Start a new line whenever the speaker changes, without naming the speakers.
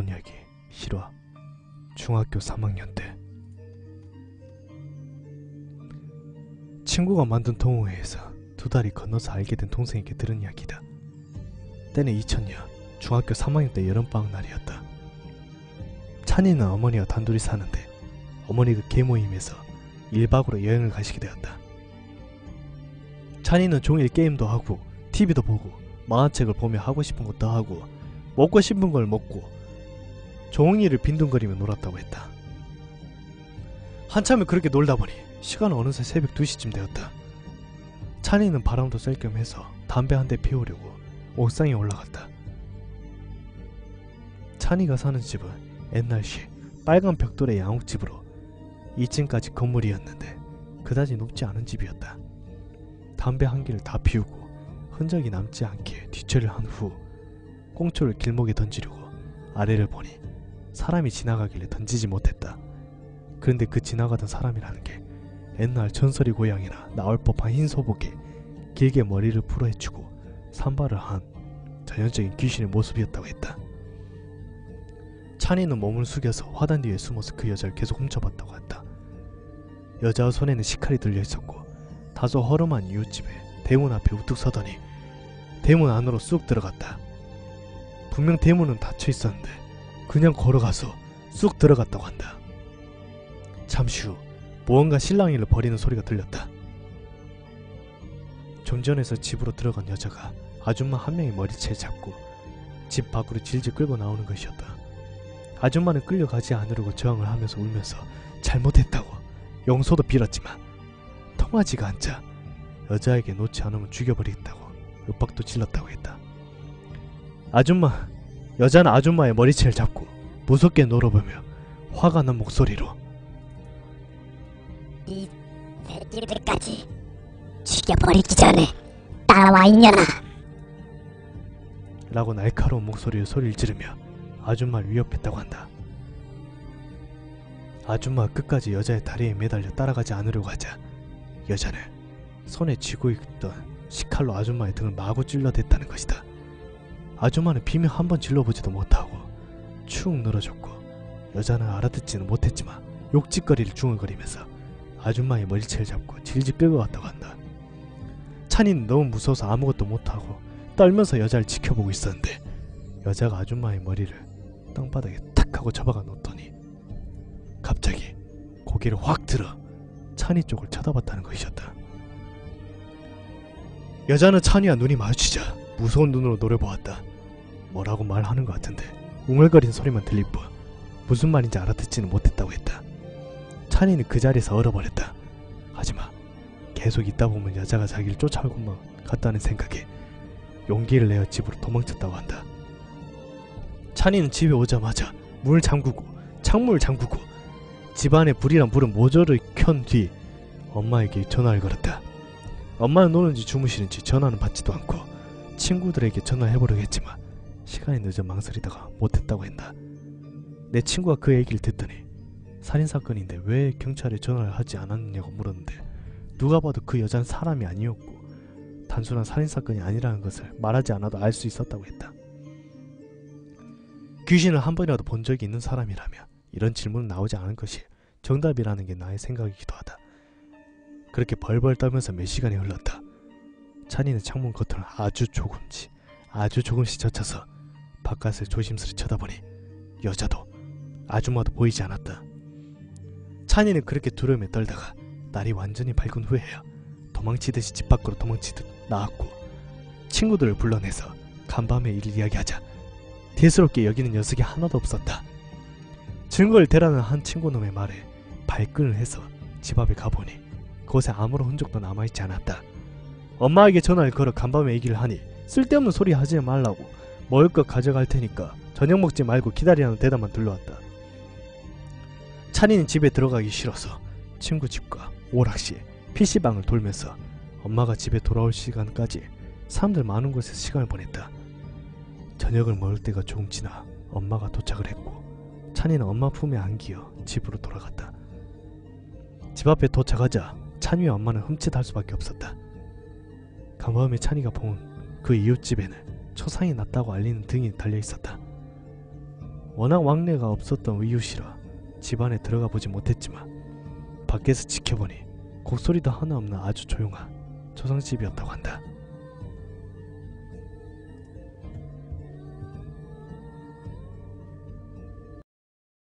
이야기 실화. 중학교 3학년 때 친구가 만든 동호회에서 2달이 건너서 알게 된 동생에게 들은 이야기다. 때는 2000년 중학교 3학년 때 여름방학 날이었다. 찬이는 어머니와 단둘이 사는데 어머니가 계모임에서 1박으로 여행을 가시게 되었다. 찬이는 종일 게임도 하고 TV도 보고 만화책을 보며 하고 싶은 것도 하고 먹고 싶은 걸 먹고 종일을 빈둥거리며 놀았다고 했다. 한참을 그렇게 놀다 보니 시간은 어느새 새벽 2시쯤 되었다. 찬이는 바람도 쐴 겸 해서 담배 한 대 피우려고 옥상에 올라갔다. 찬이가 사는 집은 옛날식 빨간 벽돌의 양옥집으로 2층까지 건물이었는데 그다지 높지 않은 집이었다. 담배 한 개를 다 피우고 흔적이 남지 않게 뒤처리를 한 후 꽁초를 길목에 던지려고 아래를 보니 사람이 지나가길래 던지지 못했다. 그런데 그 지나가던 사람이라는 게 옛날 전설이 고향이나 나올 법한 흰 소복에 길게 머리를 풀어헤치고 산발을 한 전형적인 귀신의 모습이었다고 했다. 찬이는 몸을 숙여서 화단 뒤에 숨어서 그 여자를 계속 훔쳐봤다고 했다. 여자의 손에는 식칼이 들려있었고 다소 허름한 이웃집에 대문 앞에 우뚝 서더니 대문 안으로 쑥 들어갔다. 분명 대문은 닫혀있었는데 그냥 걸어가서 쑥 들어갔다고 한다. 잠시 후 무언가 실랑이를 벌이는 소리가 들렸다. 좀 전에서 집으로 들어간 여자가 아줌마 한 명의 머리채를 잡고 집 밖으로 질질 끌고 나오는 것이었다. 아줌마는 끌려가지 않으려고 저항을 하면서 울면서 잘못했다고 용서도 빌었지만 통하지가 않자 여자에게 놓지 않으면 죽여버리겠다고 윽박도 질렀다고 했다. 여자는 아줌마의 머리채를 잡고 무섭게 놀아보며 화가 난 목소리로
이 새끼들까지 죽여버리기 전에 따라와 있냐나
라고 날카로운 목소리로 소리를 지르며 아줌마를 위협했다고 한다. 아줌마가 끝까지 여자의 다리에 매달려 따라가지 않으려고 하자 여자는 손에 쥐고 있던 식칼로 아줌마의 등을 마구 찔러댔다는 것이다. 아줌마는 비명 한 번 질러보지도 못하고 축 늘어졌고 여자는 알아듣지는 못했지만 욕짓거리를 중얼거리면서 아줌마의 머리채를 잡고 질질 끌고 갔다고 한다. 찬이는 너무 무서워서 아무것도 못하고 떨면서 여자를 지켜보고 있었는데 여자가 아줌마의 머리를 땅바닥에 탁 하고 접어가 놓더니 갑자기 고개를 확 들어 찬이 쪽을 쳐다봤다는 것이었다. 여자는 찬이와 눈이 마주치자 무서운 눈으로 노려보았다. 뭐라고 말하는 것 같은데 웅얼거린 소리만 들릴 뿐 무슨 말인지 알아듣지는 못했다고 했다. 찬이는 그 자리에서 얼어버렸다. 하지만 계속 있다 보면 여자가 자기를 쫓아오고만 갔다는 생각에 용기를 내어 집으로 도망쳤다고 한다. 찬이는 집에 오자마자 문을 잠그고 창문을 잠그고 집안에 불이랑 물은 모조리 켠 뒤 엄마에게 전화를 걸었다. 엄마는 노는지 주무시는지 전화는 받지도 않고 친구들에게 전화해보려고 했지만 시간이 늦어 망설이다가 못했다고 한다. 내 친구가 그 얘기를 듣더니 살인사건인데 왜 경찰에 전화를 하지 않았느냐고 물었는데 누가 봐도 그 여자는 사람이 아니었고 단순한 살인사건이 아니라는 것을 말하지 않아도 알 수 있었다고 했다. 귀신을 한 번이라도 본 적이 있는 사람이라면 이런 질문은 나오지 않을 것이 정답이라는 게 나의 생각이기도 하다. 그렇게 벌벌 떨면서 몇 시간이 흘렀다. 찬이는 창문 겉을 아주 조금씩 젖혀서 바깥을 조심스레 쳐다보니 여자도 아줌마도 보이지 않았다. 찬이는 그렇게 두려움에 떨다가 날이 완전히 밝은 후에야 도망치듯이 집 밖으로 도망치듯 나왔고 친구들을 불러내서 간밤에 일을 이야기하자 대수롭게 여기는 녀석이 하나도 없었다. 증거를 대라는 한 친구놈의 말에 발끈을 해서 집 앞에 가보니 그곳에 아무런 흔적도 남아있지 않았다. 엄마에게 전화를 걸어 간밤에 얘기를 하니 쓸데없는 소리 하지 말라고 먹을 것 가져갈 테니까 저녁 먹지 말고 기다리라는 대답만 들려왔다. 찬이는 집에 들어가기 싫어서 친구 집과 오락실, PC방을 돌면서 엄마가 집에 돌아올 시간까지 사람들 많은 곳에서 시간을 보냈다. 저녁을 먹을 때가 조금 지나 엄마가 도착을 했고 찬이는 엄마 품에 안기어 집으로 돌아갔다. 집 앞에 도착하자 찬이와 엄마는 흠칫할 수밖에 없었다. 간밤에 찬이가 본 그 이웃집에는 초상이 났다고 알리는 등이 달려있었다. 워낙 왕래가 없었던 이웃이라 집 안에 들어가 보지 못했지만 밖에서 지켜보니 곡소리도 하나 없는 아주 조용한 초상집이었다고 한다.